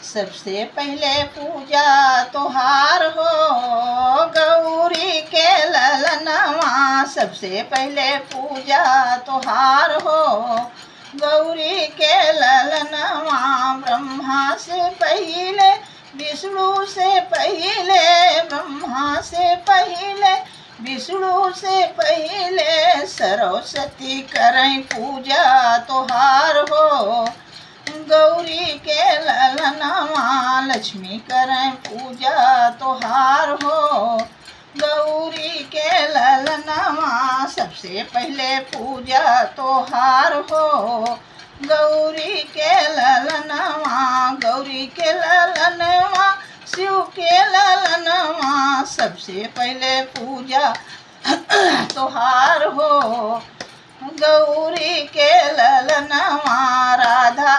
सबसे पहले पूजा तोहार हो गौरी के ललनवा। सबसे पहले पूजा तोहार हो गौरी के ललनवा। ब्रह्मा से पहले विष्णु से पहले, ब्रह्मा से पहले विष्णु से पहले सरस्वती करें पूजा तोहार हो गौरी के ललनवा। लक्ष्मी करें पूजा तोहार हो गौरी के ललनवा। सबसे पहले पूजा तोहार हो गौरी के ललनवा। गौरी के ललनवा शिव के ललनवा। सबसे पहले पूजा तोहार हो गौरी के ललनवा। राधा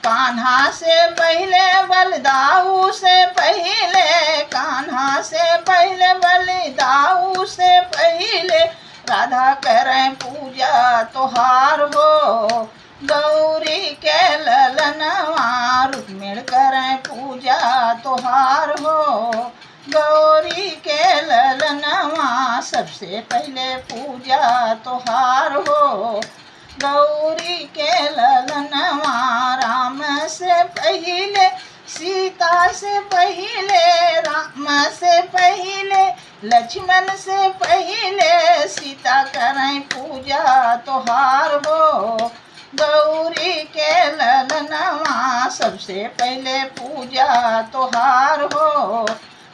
कान्हा से पहले बलदाऊ से पहले, कान्हा से पहले बलदाऊ से पहले राधा करें पूजा तोहार हो गौरी के ललनवा। रुक्मिण करें पूजा तोहार हो गौरी के ललनवा। सबसे पहले पूजा तोहार हो गौरी के ललनवा। राम से पहले सीता से पहले, राम से पहले लक्ष्मण से पहले सीता करें पूजा तोहार हो गौरी के ललनवा। सबसे पहले पूजा तोहार हो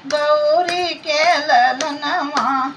गौरी के ललनवा।